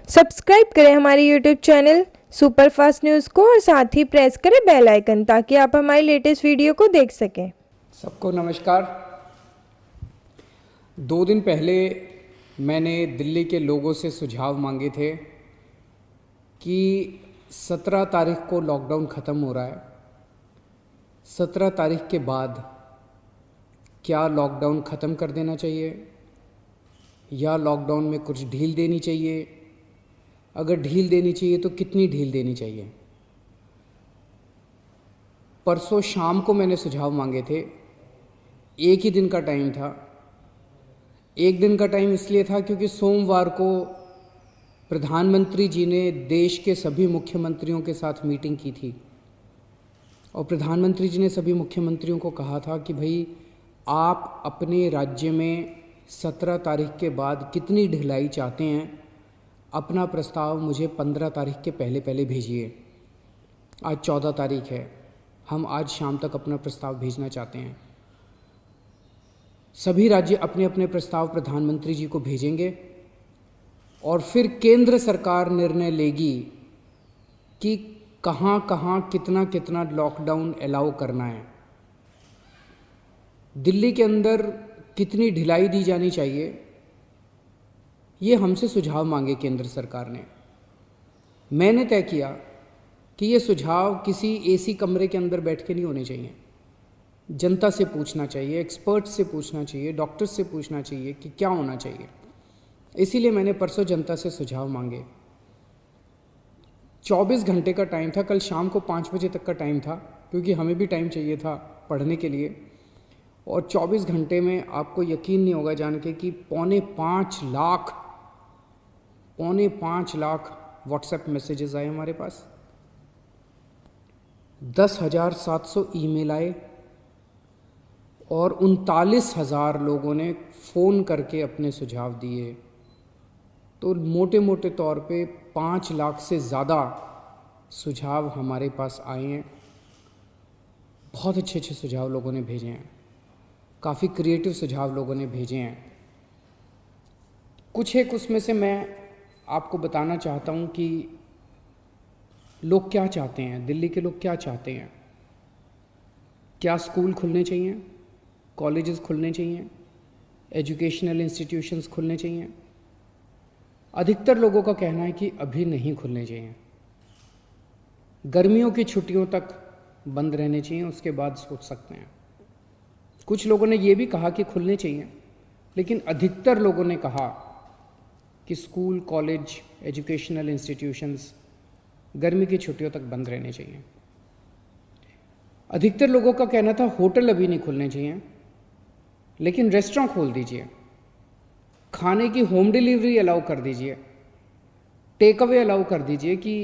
Subscribe करें हमारे YouTube channel superfast news को और साथ ही प्रेस करें बेल आइकन ताकि आप हमारी लेटेस्ट वीडियो को देख सकें। सबको नमस्कार। 2 दिन पहले मैंने दिल्ली के लोगों से सुझाव मांगे थे कि 17 तारीख को लॉकडाउन ख़त्म हो रहा है। 17 तारीख के बाद क्या लॉकडाउन ख़त्म कर देना चाहिए या लॉकडाउन में कुछ ढील देनी चाहिए? अगर ढील देनी चाहिए तो कितनी ढील देनी चाहिए? परसों शाम को मैंने सुझाव मांगे थे। एक ही दिन का टाइम था। एक दिन का टाइम इसलिए था क्योंकि सोमवार को प्रधानमंत्री जी ने देश के सभी मुख्यमंत्रियों के साथ मीटिंग की थी और प्रधानमंत्री जी ने सभी मुख्यमंत्रियों को कहा था कि भाई आप अपने राज्य में 17 तारीख के बाद कितनी ढिलाई चाहते हैं, अपना प्रस्ताव मुझे 15 तारीख के पहले पहले भेजिए। आज 14 तारीख है, हम आज शाम तक अपना प्रस्ताव भेजना चाहते हैं। सभी राज्य अपने अपने प्रस्ताव प्रधानमंत्री जी को भेजेंगे और फिर केंद्र सरकार निर्णय लेगी कि कहाँ कहाँ कितना कितना लॉकडाउन अलाउ करना है। दिल्ली के अंदर कितनी ढिलाई दी जानी चाहिए, ये हमसे सुझाव मांगे केंद्र सरकार ने। मैंने तय किया कि ये सुझाव किसी एसी कमरे के अंदर बैठ के नहीं होने चाहिए। जनता से पूछना चाहिए, एक्सपर्ट से पूछना चाहिए, डॉक्टर से पूछना चाहिए कि क्या होना चाहिए। इसीलिए मैंने परसों जनता से सुझाव मांगे। 24 घंटे का टाइम था, कल शाम को 5 बजे तक का टाइम था क्योंकि हमें भी टाइम चाहिए था पढ़ने के लिए। और 24 घंटे में आपको यकीन नहीं होगा जान के कि पौने 5 लाख व्हाट्सएप मैसेजेस आए हमारे पास, 10,700 ईमेल आए और 39,000 लोगों ने फ़ोन करके अपने सुझाव दिए। तो मोटे मोटे तौर पे 5 लाख से ज़्यादा सुझाव हमारे पास आए हैं। बहुत अच्छे अच्छे सुझाव लोगों ने भेजे हैं, काफ़ी क्रिएटिव सुझाव लोगों ने भेजे हैं। कुछ एक उसमें से मैं आपको बताना चाहता हूँ कि लोग क्या चाहते हैं, दिल्ली के लोग क्या चाहते हैं। क्या स्कूल खुलने चाहिए, कॉलेजेस खुलने चाहिए, एजुकेशनल इंस्टीट्यूशंस खुलने चाहिए? अधिकतर लोगों का कहना है कि अभी नहीं खुलने चाहिए, गर्मियों की छुट्टियों तक बंद रहने चाहिए, उसके बाद सोच सकते हैं। कुछ लोगों ने ये भी कहा कि खुलने चाहिए, लेकिन अधिकतर लोगों ने कहा कि स्कूल, कॉलेज, एजुकेशनल इंस्टीट्यूशंस गर्मी की छुट्टियों तक बंद रहने चाहिए। अधिकतर लोगों का कहना था होटल अभी नहीं खुलने चाहिए, लेकिन रेस्टोरेंट खोल दीजिए, खाने की होम डिलीवरी अलाउ कर दीजिए, टेक अवे अलाउ कर दीजिए कि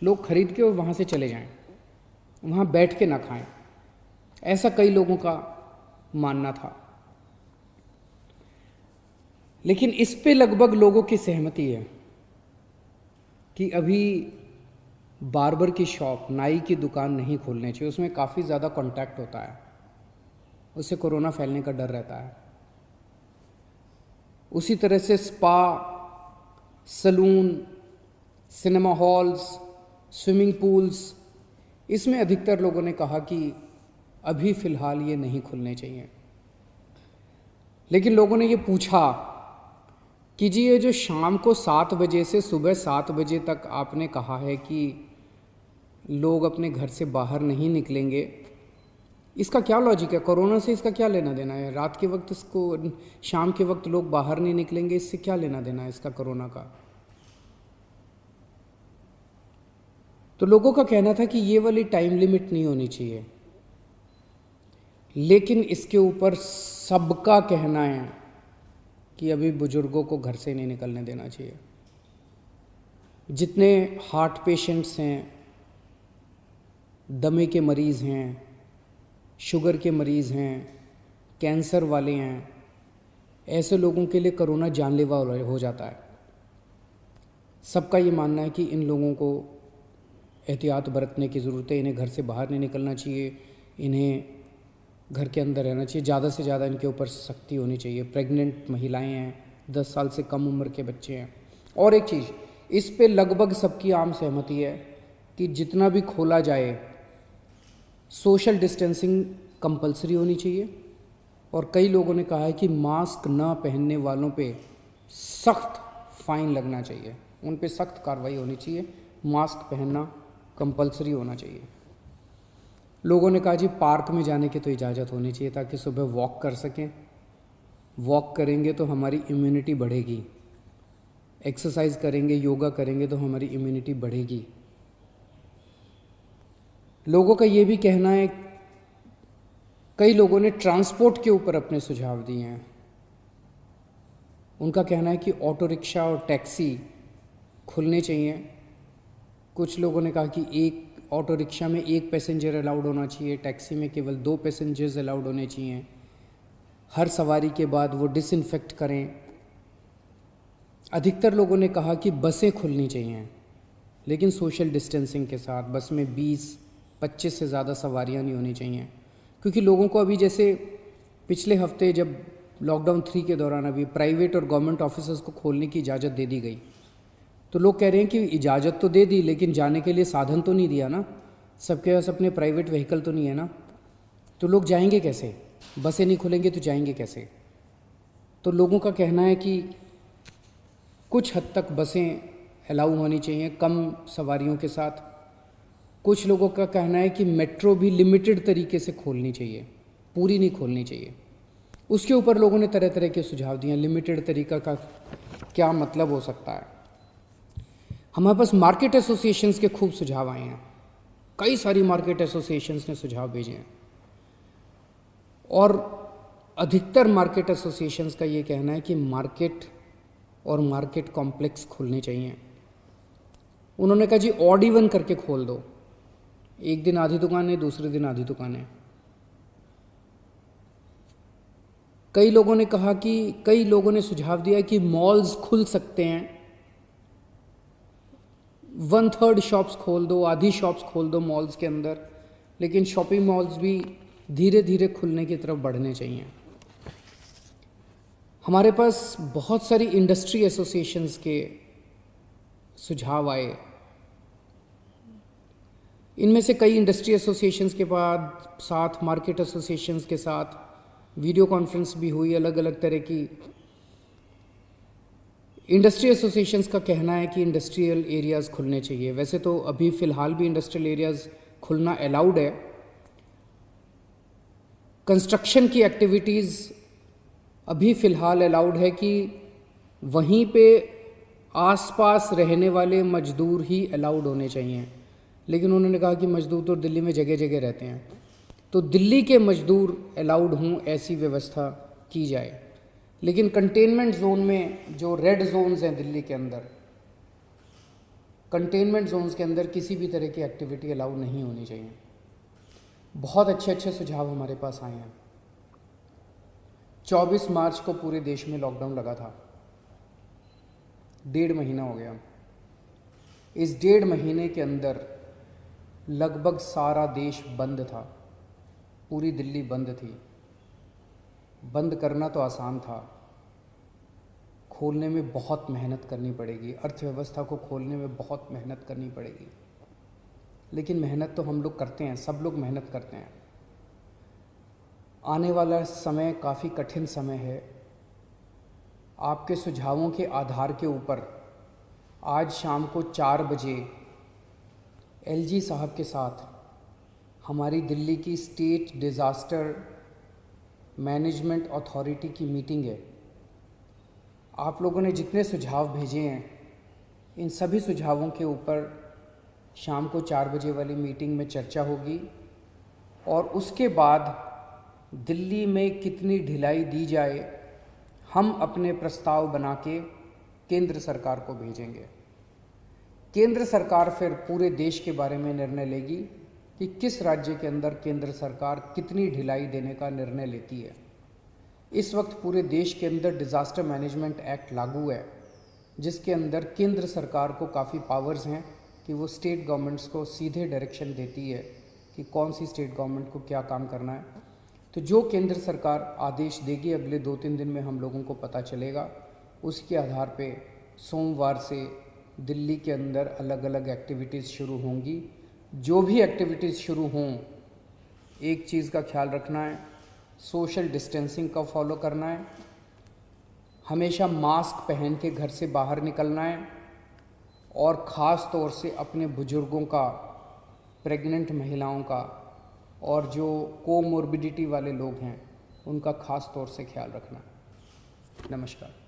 लोग खरीद के और वहाँ से चले जाएं, वहाँ बैठ के ना खाएं। ऐसा कई लोगों का मानना था। लेकिन इस पे लगभग लोगों की सहमति है कि अभी बार्बर की शॉप, नाई की दुकान नहीं खोलनी चाहिए। उसमें काफ़ी ज़्यादा कांटेक्ट होता है, उससे कोरोना फैलने का डर रहता है। उसी तरह से spa, salon, cinema halls, swimming pools, इसमें अधिकतर लोगों ने कहा कि अभी फ़िलहाल ये नहीं खुलने चाहिए। लेकिन लोगों ने ये पूछा कि जी ये जो शाम को 7 बजे से सुबह 7 बजे तक आपने कहा है कि लोग अपने घर से बाहर नहीं निकलेंगे, इसका क्या लॉजिक है? कोरोना से इसका क्या लेना देना है? रात के वक्त इसको, शाम के वक्त लोग बाहर नहीं निकलेंगे, इससे क्या लेना देना है इसका कोरोना का? तो लोगों का कहना था कि ये वाली टाइम लिमिट नहीं होनी चाहिए। लेकिन इसके ऊपर सबका कहना है कि अभी बुजुर्गों को घर से नहीं निकलने देना चाहिए। जितने हार्ट पेशेंट्स हैं, दमे के मरीज़ हैं, शुगर के मरीज़ हैं, कैंसर वाले हैं, ऐसे लोगों के लिए कोरोना जानलेवा हो जाता है। सबका ये मानना है कि इन लोगों को एहतियात बरतने की ज़रूरत है, इन्हें घर से बाहर नहीं निकलना चाहिए, इन्हें घर के अंदर रहना चाहिए, ज़्यादा से ज़्यादा इनके ऊपर सख्ती होनी चाहिए। प्रेग्नेंट महिलाएं हैं, 10 साल से कम उम्र के बच्चे हैं। और एक चीज़, इस पे लगभग सबकी आम सहमति है कि जितना भी खोला जाए सोशल डिस्टेंसिंग कंपलसरी होनी चाहिए। और कई लोगों ने कहा है कि मास्क न पहनने वालों पे सख्त फाइन लगना चाहिए, उन पे सख्त कार्रवाई होनी चाहिए, मास्क पहनना कंपलसरी होना चाहिए। लोगों ने कहा जी पार्क में जाने की तो इजाज़त होनी चाहिए ताकि सुबह वॉक कर सकें, वॉक करेंगे तो हमारी इम्यूनिटी बढ़ेगी, एक्सरसाइज करेंगे, योगा करेंगे तो हमारी इम्यूनिटी बढ़ेगी। लोगों का ये भी कहना है, कई लोगों ने ट्रांसपोर्ट के ऊपर अपने सुझाव दिए हैं। उनका कहना है कि ऑटो रिक्शा और टैक्सी खुलने चाहिए। कुछ लोगों ने कहा कि एक ऑटो रिक्शा में 1 पैसेंजर अलाउड होना चाहिए, टैक्सी में केवल 2 पैसेंजर्स अलाउड होने चाहिए, हर सवारी के बाद वो डिसइंफेक्ट करें। अधिकतर लोगों ने कहा कि बसें खुलनी चाहिए, लेकिन सोशल डिस्टेंसिंग के साथ। बस में 20-25 से ज़्यादा सवारियां नहीं होनी चाहिए, क्योंकि लोगों को अभी जैसे पिछले हफ्ते जब लॉकडाउन 3 के दौरान अभी प्राइवेट और गवर्नमेंट ऑफिसर्स को खोलने की इजाज़त दे दी गई, तो लोग कह रहे हैं कि इजाज़त तो दे दी लेकिन जाने के लिए साधन तो नहीं दिया ना, सबके पास अपने प्राइवेट व्हीकल तो नहीं है ना, तो लोग जाएंगे कैसे? बसें नहीं खुलेंगे तो जाएंगे कैसे? तो लोगों का कहना है कि कुछ हद तक बसें अलाउ होनी चाहिए कम सवारियों के साथ। कुछ लोगों का कहना है कि मेट्रो भी लिमिटेड तरीके से खोलनी चाहिए, पूरी नहीं खोलनी चाहिए। उसके ऊपर लोगों ने तरह तरह के सुझाव दिए। लिमिटेड तरीका का क्या मतलब हो सकता है? हमारे पास मार्केट एसोसिएशंस के खूब सुझाव आए हैं, कई सारी मार्केट एसोसिएशंस ने सुझाव भेजे हैं, और अधिकतर मार्केट एसोसिएशंस का ये कहना है कि मार्केट और मार्केट कॉम्प्लेक्स खुलने चाहिए। उन्होंने कहा जी ऑड इवन करके खोल दो, एक दिन आधी दुकानें, दूसरे दिन आधी दुकानें। कई लोगों ने कहा कि कई लोगों ने सुझाव दिया कि मॉल्स खुल सकते हैं, 1/3 शॉप्स खोल दो, आधी शॉप्स खोल दो मॉल्स के अंदर, लेकिन शॉपिंग मॉल्स भी धीरे धीरे खुलने की तरफ बढ़ने चाहिए। हमारे पास बहुत सारी इंडस्ट्री एसोसिएशंस के सुझाव आए। इनमें से कई इंडस्ट्री एसोसिएशंस के बाद साथ मार्केट एसोसिएशंस के साथ वीडियो कॉन्फ्रेंस भी हुई। अलग अलग तरह की इंडस्ट्री एसोसिएशंस का कहना है कि इंडस्ट्रियल एरियाज़ खुलने चाहिए। वैसे तो अभी फ़िलहाल भी इंडस्ट्रियल एरियाज़ खुलना अलाउड है। कंस्ट्रक्शन की एक्टिविटीज़ अभी फ़िलहाल अलाउड है कि वहीं पे आसपास रहने वाले मजदूर ही अलाउड होने चाहिए, लेकिन उन्होंने कहा कि मजदूर तो दिल्ली में जगह जगह रहते हैं, तो दिल्ली के मजदूर अलाउड हों ऐसी व्यवस्था की जाए। लेकिन कंटेनमेंट जोन में जो रेड जोन्स हैं दिल्ली के अंदर, कंटेनमेंट जोन्स के अंदर किसी भी तरह की एक्टिविटी अलाउ नहीं होनी चाहिए। बहुत अच्छे अच्छे सुझाव हमारे पास आए हैं। 24 मार्च को पूरे देश में लॉकडाउन लगा था, 1.5 महीना हो गया। इस 1.5 महीने के अंदर लगभग सारा देश बंद था, पूरी दिल्ली बंद थी। बंद करना तो आसान था, खोलने में बहुत मेहनत करनी पड़ेगी, अर्थव्यवस्था को खोलने में बहुत मेहनत करनी पड़ेगी। लेकिन मेहनत तो हम लोग करते हैं, सब लोग मेहनत करते हैं। आने वाला समय काफ़ी कठिन समय है। आपके सुझावों के आधार के ऊपर आज शाम को 4 बजे एलजी साहब के साथ हमारी दिल्ली की स्टेट डिज़ास्टर मैनेजमेंट अथॉरिटी की मीटिंग है। आप लोगों ने जितने सुझाव भेजे हैं, इन सभी सुझावों के ऊपर शाम को 4 बजे वाली मीटिंग में चर्चा होगी, और उसके बाद दिल्ली में कितनी ढिलाई दी जाए, हम अपने प्रस्ताव बना के केंद्र सरकार को भेजेंगे। केंद्र सरकार फिर पूरे देश के बारे में निर्णय लेगी कि किस राज्य के अंदर केंद्र सरकार कितनी ढिलाई देने का निर्णय लेती है। इस वक्त पूरे देश के अंदर डिज़ास्टर मैनेजमेंट एक्ट लागू है, जिसके अंदर केंद्र सरकार को काफ़ी पावर्स हैं कि वो स्टेट गवर्नमेंट्स को सीधे डायरेक्शन देती है कि कौन सी स्टेट गवर्नमेंट को क्या काम करना है। तो जो केंद्र सरकार आदेश देगी अगले 2-3 दिन में हम लोगों को पता चलेगा। उसके आधार पे सोमवार से दिल्ली के अंदर अलग अलग एक्टिविटीज़ शुरू होंगी। जो भी एक्टिविटीज़ शुरू हों, एक चीज़ का ख्याल रखना है, सोशल डिस्टेंसिंग का फॉलो करना है, हमेशा मास्क पहन के घर से बाहर निकलना है और ख़ास तौर से अपने बुज़ुर्गों का, प्रेग्नेंट महिलाओं का और जो कोमोर्बिडिटी वाले लोग हैं उनका ख़ास तौर से ख्याल रखना है। नमस्कार।